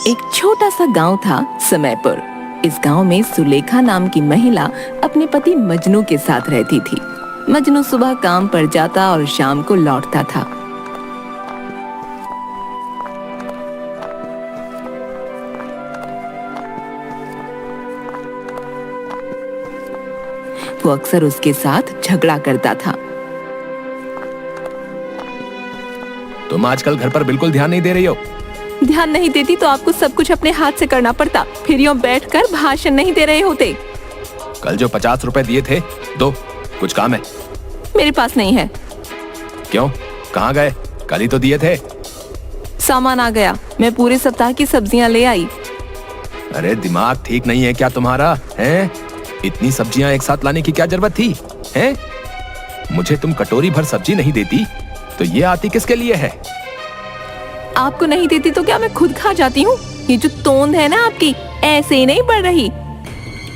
एक छोटा सा गांव था समयपुर। इस गांव में सुलेखा नाम की महिला अपने पति मजनू के साथ रहती थी। मजनू सुबह काम पर जाता और शाम को लौटता था। वो अक्सर उसके साथ झगड़ा करता था। तुम आजकल घर पर बिल्कुल ध्यान नहीं दे रही हो। ध्यान नहीं देती तो आपको सब कुछ अपने हाथ से करना पड़ता, फिर यूं बैठकर भाषण नहीं दे रहे होते। कल जो 50 रुपए दिए थे, दो, कुछ काम है। मेरे पास नहीं है। क्यों, कहाँ गए? कल ही तो दिए थे। सामान आ गया, मैं पूरे सप्ताह की सब्जियां ले आई। अरे दिमाग ठीक नहीं है क्या तुम्हारा? हैं? इतनी सब्जियां एक साथ लाने की क्या जरूरत थी? हैं? मुझे तुम कटोरी भर सब्जी नहीं देती तो ये आती किसके लिए है? आपको नहीं देती तो क्या मैं खुद खा जाती हूँ? ये जो तोंद है ना आपकी, ऐसे ही नहीं बढ़ रही।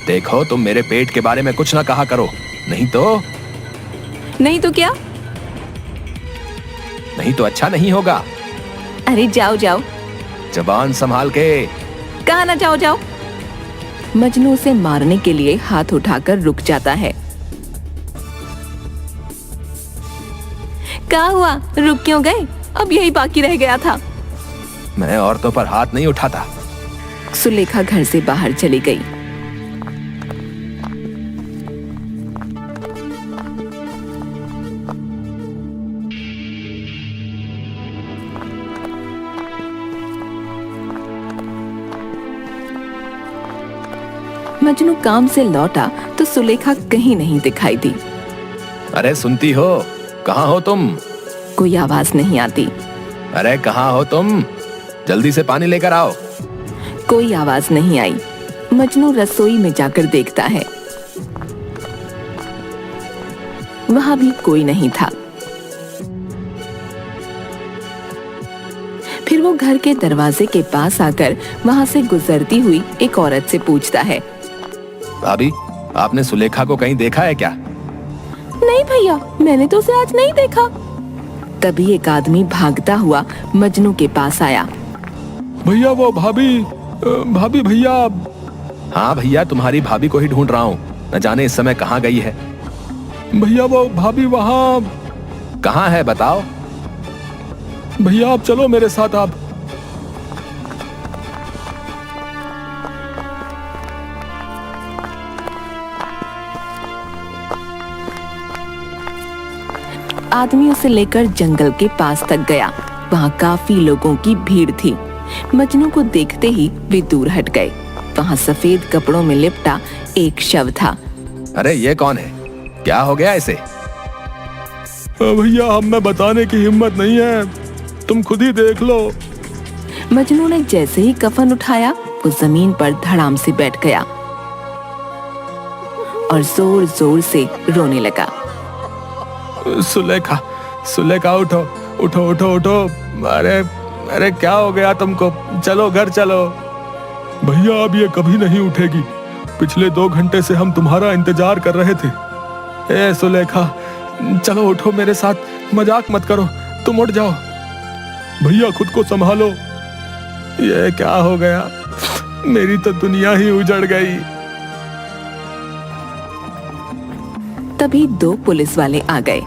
देखो, तुम मेरे पेट के बारे में कुछ ना कहा करो, नहीं तो क्या? नहीं तो अच्छा नहीं होगा। अरे जाओ जाओ। जबान संभाल के। कहा ना जाओ जाओ। मजनू उसे मारने के लिए हाथ उठाकर रुक जाता है। क्या हुआ, रुक क्यों गए? अब यही बाकी रह गया था। मैं औरतों पर हाथ नहीं उठाता। सुलेखा घर से बाहर चली गई। मजनू काम से लौटा तो सुलेखा कहीं नहीं दिखाई दी। अरे सुनती हो? कहाँ हो तुम? कोई आवाज नहीं आती। अरे कहाँ हो तुम? जल्दी से पानी लेकर आओ। कोई आवाज नहीं आई। मजनू रसोई में जाकर देखता है, वहां भी कोई नहीं था। फिर वो घर के दरवाजे के पास आकर वहां से गुजरती हुई एक औरत से पूछता है, भाभी, आपने सुलेखा को कहीं देखा है क्या? नहीं भैया, मैंने तो उसे आज नहीं देखा। तभी एक आदमी भागता हुआ मजनू के पास आया। भैया, वो भाभी भैया। हाँ भैया, तुम्हारी भाभी को ही ढूंढ रहा हूँ, न जाने इस समय कहाँ गई है। भैया, वो भाभी वहाँ। कहाँ है बताओ। भैया आप चलो मेरे साथ। आप आदमी उसे लेकर जंगल के पास तक गया। वहाँ काफी लोगों की भीड़ थी। मजनू को देखते ही वे दूर हट गए। वहाँ सफेद कपड़ों में लिपटा एक शव था। अरे ये कौन है? क्या हो गया इसे? भैया, हमें बताने की हिम्मत नहीं है, तुम खुद ही देख लो। मजनू ने जैसे ही कफन उठाया, वो जमीन पर धड़ाम से बैठ गया और जोर जोर से रोने लगा। सुलेखा उठो उठो उठो उठो। अरे क्या हो गया तुमको? चलो घर चलो। भैया, अब ये कभी नहीं उठेगी। पिछले 2 घंटे से हम तुम्हारा इंतजार कर रहे थे। ए सुलेखा, चलो उठो मेरे साथ, मजाक मत करो, तुम उठ जाओ। भैया खुद को संभालो। ये क्या हो गया? मेरी तो दुनिया ही उजड़ गई। तभी 2 पुलिस वाले आ गए।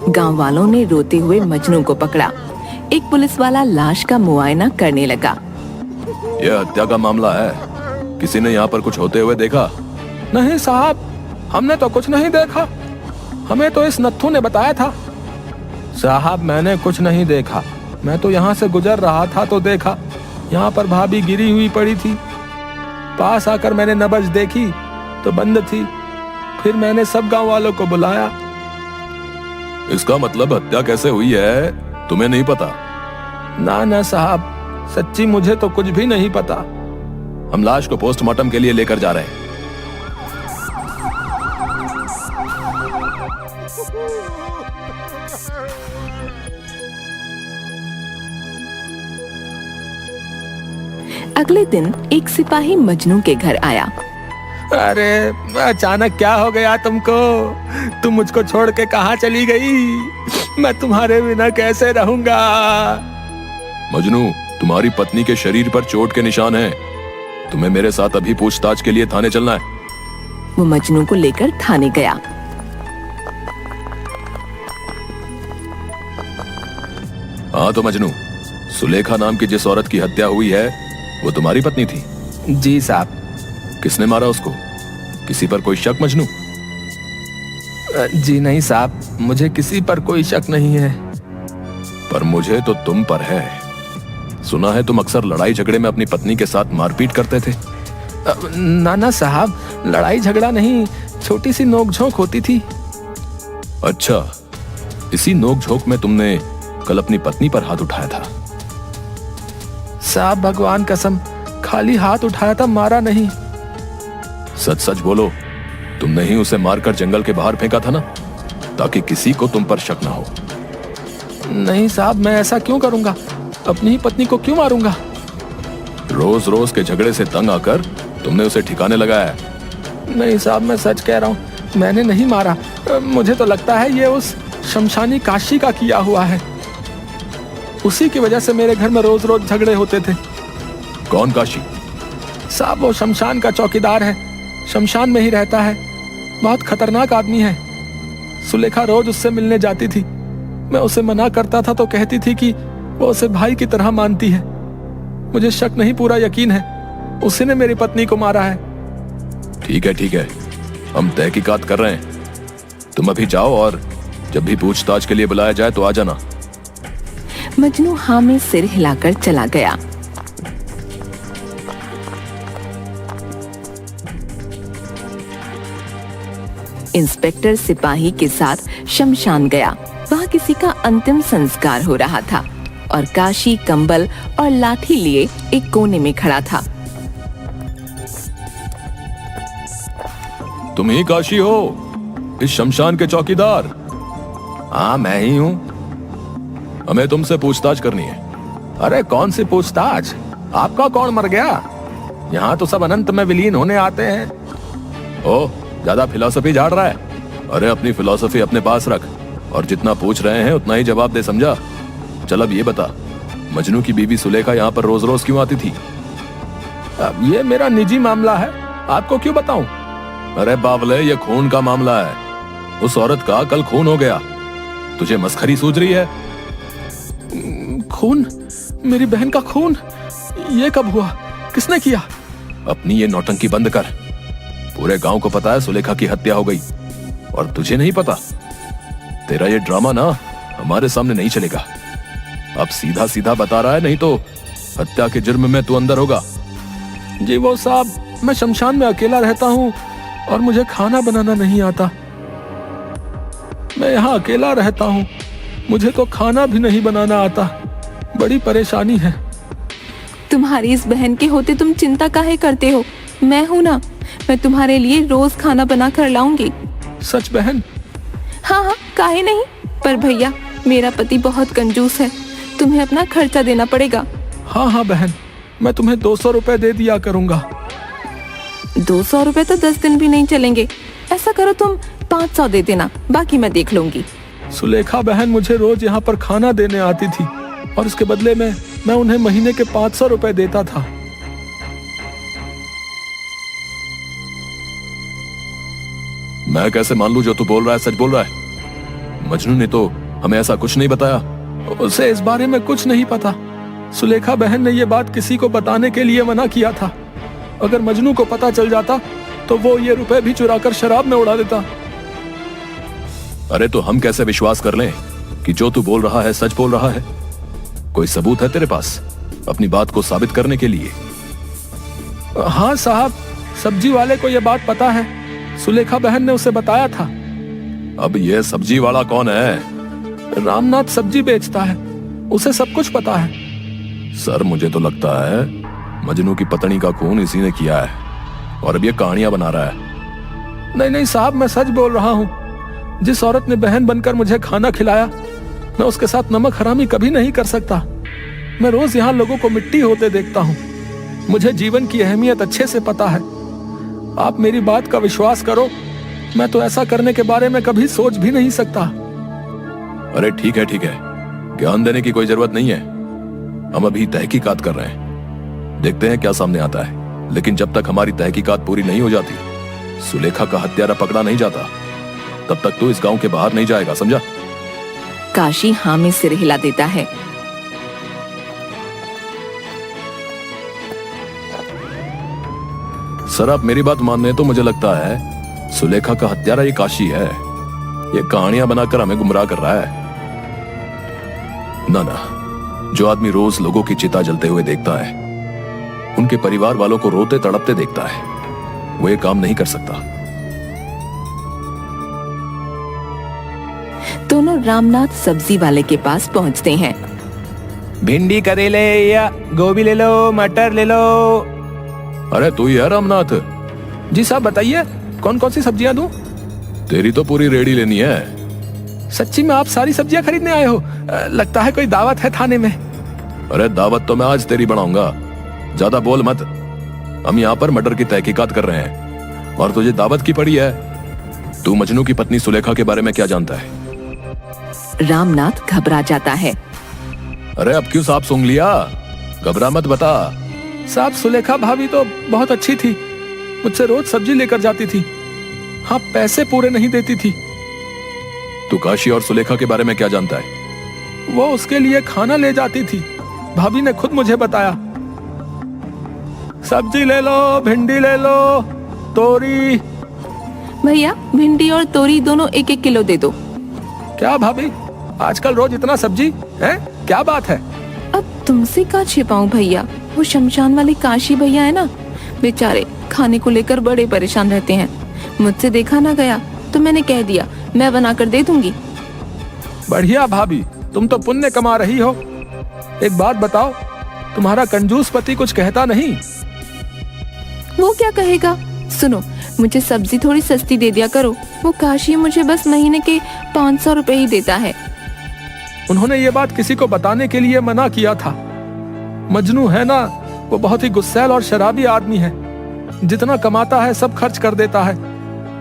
गांव वालों ने रोते हुए मजनू को पकड़ा। एक पुलिस वाला लाश का मुआयना करने लगा। यह हत्या का मामला है, किसी ने यहाँ पर कुछ होते हुए देखा? नहीं साहब, हमने तो कुछ नहीं देखा, हमें तो इस नत्थू ने बताया था। साहब, मैंने कुछ नहीं देखा, मैं तो यहाँ से गुजर रहा था तो देखा, यहाँ पर भाभी गिरी हुई पड़ी थी। पास आकर मैंने नब्ज देखी तो बंद थी, फिर मैंने सब गांव वालों को बुलाया। इसका मतलब हत्या कैसे हुई है तुम्हें नहीं पता? ना साहब, सच्ची मुझे तो कुछ भी नहीं पता। हम लाश को पोस्टमार्टम के लिए लेकर जा रहे हैं। अगले दिन एक सिपाही मजनू के घर आया। अरे अचानक क्या हो गया तुमको? तुम मुझको छोड़ के कहाँ चली गई? मैं तुम्हारे बिना कैसे रहूंगा? मजनू, तुम्हारी पत्नी के शरीर पर चोट के निशान हैं। तुम्हें मेरे साथ अभी पूछताछ के लिए थाने चलना है। वो मजनू को लेकर थाने गया। हाँ तो मजनू, सुलेखा नाम की जिस औरत की हत्या हुई है वो तुम्हारी पत्नी थी? जी साहब। किसने मारा उसको? किसी पर कोई शक मजनू? जी नहीं साहब, मुझे किसी पर कोई शक नहीं है। पर मुझे तो तुम पर है। सुना है तुम अक्सर लड़ाई झगड़े में अपनी पत्नी के साथ मारपीट करते थे। ना साहब, लड़ाई झगड़ा नहीं, छोटी सी नोकझोंक होती थी। अच्छा, इसी नोकझोंक में तुमने कल अपनी पत्नी पर हाथ उठाया था? साहब भगवान कसम, खाली हाथ उठाया था, मारा नहीं। सच सच बोलो, तुमने ही उसे मारकर जंगल के बाहर फेंका था ना, ताकि किसी को तुम पर शक ना हो। नहीं साहब, मैं ऐसा क्यों करूंगा? अपनी ही पत्नी को क्यों मारूंगा? रोज रोज के झगड़े से तंग आकर तुमने उसे ठिकाने लगाया। नहीं साहब, मैं सच कह रहा हूँ, मैंने नहीं मारा। मुझे तो लगता है ये उस शमशानी काशी का किया हुआ है। उसी की वजह से मेरे घर में रोज रोज झगड़े होते थे। कौन काशी? साहब वो शमशान का चौकीदार है, शमशान में ही रहता है। बहुत खतरनाक आदमी है। सुलेखा रोज उससे मिलने जाती थी। मैं उसे मना करता था तो कहती थी कि वो उसे भाई की तरह मानती है। मुझे शक नहीं, पूरा यकीन है, उसी ने मेरी पत्नी को मारा है। ठीक है, हम तहकीकात कर रहे हैं। तुम अभी जाओ और जब भी पूछताछ के लिए बुलाया जाए तो आ जाना। मजनू हाँ में सिर हिलाकर चला गया। इंस्पेक्टर सिपाही के साथ शमशान गया। वहाँ किसी का अंतिम संस्कार हो रहा था और काशी कंबल और लाठी लिए एक कोने में खड़ा था। तुम ही काशी हो, इस शमशान के चौकीदार? हाँ मैं ही हूँ। हमें तुमसे पूछताछ करनी है। अरे कौन सी पूछताछ? आपका कौन मर गया? यहाँ तो सब अनंत में विलीन होने आते हैं। ओ, ज्यादा फिलॉसफी झाड़ रहा है? अरे अपनी फिलॉसफी अपने पास रख और जितना पूछ रहे हैं उतना ही जवाब दे, समझा? चल अब ये बता, मजनू की बीवी सुलेखा यहाँ पर रोज रोज क्यों आती थी? अब ये मेरा निजी मामला है, आपको क्यों बताऊं? अरे बावले, ये खून का मामला है। उस औरत का कल खून हो गया। तुझे मस्खरी सूझ रही है? खून? मेरी बहन का खून? ये कब हुआ? किसने किया? अपनी ये नौटंकी बंद कर। पूरे गांव को पता है सुलेखा की हत्या हो गई और तुझे नहीं पता। तेरा ये ड्रामा ना हमारे सामने नहीं चलेगा। अब सीधा सीधा बता रहा है, नहीं तो हत्या के जुर्म में तू अंदर होगा। जी वो साहब, मैं शमशान में अकेला रहता हूँ और मुझे खाना बनाना नहीं आता। मैं यहाँ अकेला रहता हूँ, मुझे तो खाना भी नहीं बनाना आता। बड़ी परेशानी है। तुम्हारी इस बहन के होते तुम चिंता काहे करते हो? मैं हूँ ना, मैं तुम्हारे लिए रोज खाना बना कर लाऊंगी। सच बहन? हाँ, काहे नहीं। पर भैया, मेरा पति बहुत कंजूस है, तुम्हें अपना खर्चा देना पड़ेगा। हाँ बहन, मैं तुम्हें 200 रुपए दे दिया करूंगा। 200 रुपए तो 10 दिन भी नहीं चलेंगे। ऐसा करो तुम 500 दे देना, बाकी मैं देख लूंगी। सुलेखा बहन मुझे रोज यहाँ पर खाना देने आती थी और इसके बदले में मैं उन्हें महीने के 500 रुपए देता था। मैं कैसे मान लूं जो तू बोल रहा है सच बोल रहा है? मजनू ने तो हमें ऐसा कुछ नहीं बताया। उसे इस बारे में कुछ नहीं पता। सुलेखा बहन ने ये बात किसी को बताने के लिए मना किया था। अगर मजनू को पता चल जाता तो वो ये रुपए भी चुराकर शराब में उड़ा देता। अरे तो हम कैसे विश्वास कर लें कि जो तू बोल रहा है सच बोल रहा है? कोई सबूत है तेरे पास अपनी बात को साबित करने के लिए? हाँ साहब, सब्जी वाले को यह बात पता है। सुलेखा बहन ने उसे बताया था। अब ये सब्जी वाला कौन है? रामनाथ सब्जी बेचता है, उसे सब कुछ पता है। सर मुझे तो लगता है मजनू की पत्नी का खून इसी ने किया है और अब ये कहानियां बना रहा है। नहीं साहब, मैं सच बोल रहा हूँ। जिस औरत ने बहन बनकर मुझे खाना खिलाया, मैं उसके साथ नमक हरामी कभी नहीं कर सकता। मैं रोज यहाँ लोगों को मिट्टी होते देखता हूँ। मुझे जीवन की अहमियत अच्छे से पता है। आप मेरी बात का विश्वास करो, मैं तो ऐसा करने के बारे में कभी सोच भी नहीं सकता। अरे ठीक है, ज्ञान देने की कोई जरूरत नहीं है। हम अभी तहकीकात कर रहे हैं, देखते हैं क्या सामने आता है। लेकिन जब तक हमारी तहकीकात पूरी नहीं हो जाती, सुलेखा का हत्यारा पकड़ा नहीं जाता, तब तक तो इस गांव के बाहर नहीं जाएगा, समझा? काशी हाँ में सिर हिला देता है। सर आप मेरी बात मान लें तो मुझे लगता है सुलेखा का हत्यारा ये काशी है। ये कहानियां बनाकर हमें गुमराह कर रहा है। ना ना, जो आदमी रोज लोगों की चिता जलते हुए देखता है, उनके परिवार वालों को रोते तड़पते देखता है, वो ये काम नहीं कर सकता। दोनों रामनाथ सब्जी वाले के पास पहुंचते हैं। भिंडी करेले या गोभी ले लो, मटर ले लो। अरे तू ही है रामनाथ? जी साहब बताइए, कौन कौन सी सब्जियां दूं? तेरी तो पूरी रेडी लेनी है। सच्ची में आप सारी सब्जियां खरीदने आए हो? लगता है कोई दावत है थाने में। अरे दावत तो मैं आज तेरी बनाऊंगा, ज्यादा बोल मत। हम यहाँ पर मर्डर की तहकीकात कर रहे हैं और तुझे दावत की पड़ी है। तू मजनू की पत्नी सुलेखा के बारे में क्या जानता है? रामनाथ घबरा जाता है। अरे अब क्यों सांप सूंघ लिया? घबरा मत, बता। साहब सुलेखा भाभी तो बहुत अच्छी थी, मुझसे रोज सब्जी लेकर जाती थी। हाँ, पैसे पूरे नहीं देती थी। तू काशी और सुलेखा के बारे में क्या जानता है? वो उसके लिए खाना ले जाती थी, भाभी ने खुद मुझे बताया। सब्जी ले लो, भिंडी ले लो, तोरी। भैया भिंडी और तोरी दोनों 1-1 किलो दे दो। क्या भाभी, आजकल रोज इतना सब्जी है? क्या बात है? अब तुमसे क्या छिपाऊं भैया, वो शमशान वाले काशी भैया है ना, बेचारे खाने को लेकर बड़े परेशान रहते हैं। मुझसे देखा ना गया तो मैंने कह दिया मैं बनाकर दे दूंगी। बढ़िया भाभी, तुम तो पुण्य कमा रही हो। एक बात बताओ, तुम्हारा कंजूस पति कुछ कहता नहीं? वो क्या कहेगा? सुनो, मुझे सब्जी थोड़ी सस्ती दे दिया करो। वो काशी मुझे बस महीने के 500 रुपए ही देता है। उन्होंने ये बात किसी को बताने के लिए मना किया था। मजनू है ना, वो बहुत ही गुस्सैल और शराबी आदमी है। जितना कमाता है सब खर्च कर देता है।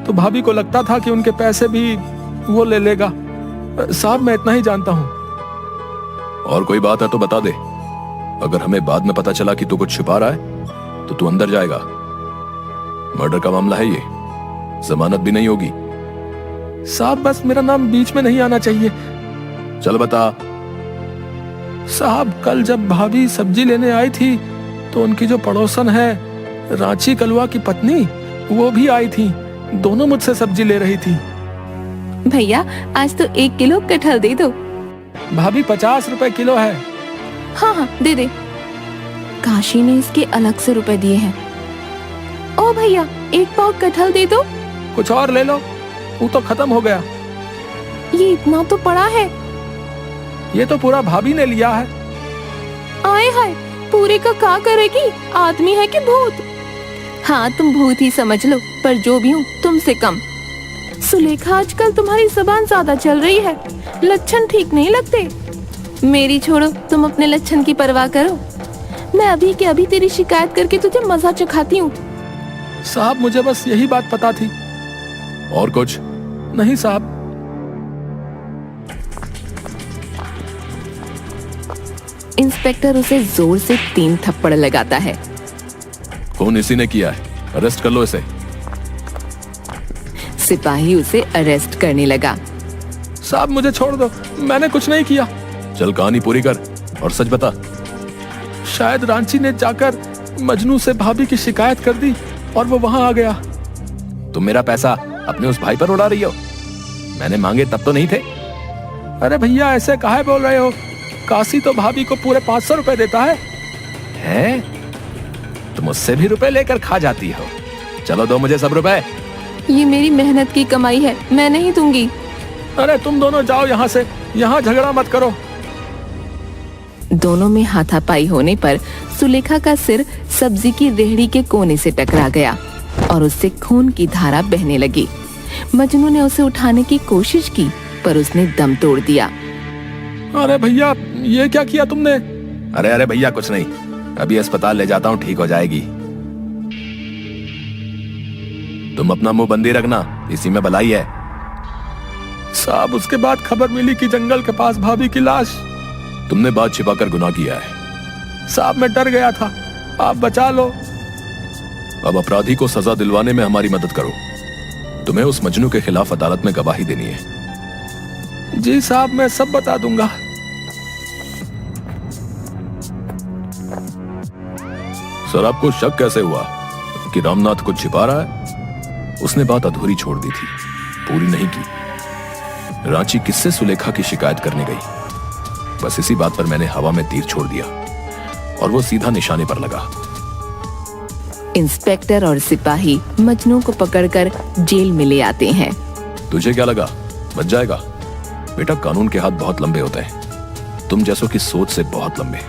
तो भाभी को लगता था कि उनके पैसे भी वो ले लेगा। साहब मैं इतना ही जानता हूँ। और कोई बात है तो बता दे। अगर हमें बाद में पता चला कि तू कुछ छुपा रहा है तो तू अंदर जाएगा। मर्डर का मामला है ये, जमानत भी नहीं होगी। साहब बस मेरा नाम बीच में नहीं आना चाहिए। चल बता। साहब कल जब भाभी सब्जी लेने आई थी तो उनकी जो पड़ोसन है रांची कलवा की पत्नी, वो भी आई थी। दोनों मुझसे सब्जी ले रही थी। भैया आज तो 1 किलो कटहल दे दो। भाभी 50 रुपए किलो है। हाँ हाँ दे दे। काशी ने इसके अलग से रुपए दिए हैं। ओ भैया 1 पाव कटहल दे दो। कुछ और ले लो, वो तो खत्म हो गया। ये इतना तो पड़ा है। ये तो पूरा भाभी ने लिया है। आए हाय, पूरे का क्या करेगी? आदमी है कि भूत? हाँ तुम भूत ही समझ लो, पर जो भी हूँ तुमसे कम। सुलेखा आजकल तुम्हारी जुबान ज्यादा चल रही है, लक्षण ठीक नहीं लगते। मेरी छोड़ो, तुम अपने लक्षण की परवाह करो। मैं अभी के अभी तेरी शिकायत करके तुझे मजा चखाती हूँ। साहब मुझे बस यही बात पता थी। और कुछ नहीं साहब। इंस्पेक्टर उसे जोर से 3 थप्पड़ लगाता है। खून इसी ने किया है, अरेस्ट कर लो इसे। सिपाही उसे अरेस्ट करने लगा। साहब मुझे छोड़ दो, मैंने कुछ नहीं किया। चल कहानी पूरी कर और सच बता। शायद रांची ने जाकर मजनू से भाभी की शिकायत कर दी और वो वहां आ गया। तुम मेरा पैसा अपने उस भाई पर उड़ा रही हो? मैंने मांगे तब तो नहीं थे। अरे भैया ऐसे काहे बोल रहे हो? काशी तो भाभी को पूरे 500 रुपए देता है। हैं? तुम उससे भी रुपए लेकर खा जाती हो। चलो दो मुझे सब रुपए। ये मेरी मेहनत की कमाई है, मैं नहीं दूंगी। अरे तुम दोनों जाओ यहाँ से, यहाँ झगड़ा मत करो। दोनों में हाथापाई होने पर सुलेखा का सिर सब्जी की रेहड़ी के कोने से टकरा गया और उससे खून की धारा बहने लगी। मजनू ने उसे उठाने की कोशिश की पर उसने दम तोड़ दिया। अरे भैया ये क्या किया तुमने? अरे अरे भैया कुछ नहीं, अभी अस्पताल ले जाता हूँ, ठीक हो जाएगी। तुम अपना मुंह बंदी रखना, इसी में भलाई है। साहब उसके बाद खबर मिली कि जंगल के पास भाभी की लाश। तुमने बात छिपाकर गुनाह किया है, साहब मैं डर गया था, आप बचा लो। अब अपराधी को सजा दिलवाने में हमारी मदद करो। तुम्हें उस मजनू के खिलाफ अदालत में गवाही देनी है। जी साहब, मैं सब बता दूंगा। सर, आपको शक कैसे हुआ कि रामनाथ कुछ छिपा रहा है? उसने बात अधूरी छोड़ दी थी, पूरी नहीं की। रांची किससे सुलेखा की शिकायत करने गई? बस इसी बात पर मैंने हवा में तीर छोड़ दिया और वो सीधा निशाने पर लगा। इंस्पेक्टर और सिपाही मजनू को पकड़कर जेल में ले आते हैं। तुझे क्या लगा बच जाएगा? बेटा, कानून के हाथ बहुत लंबे होते हैं, तुम जैसों की सोच से बहुत लंबे।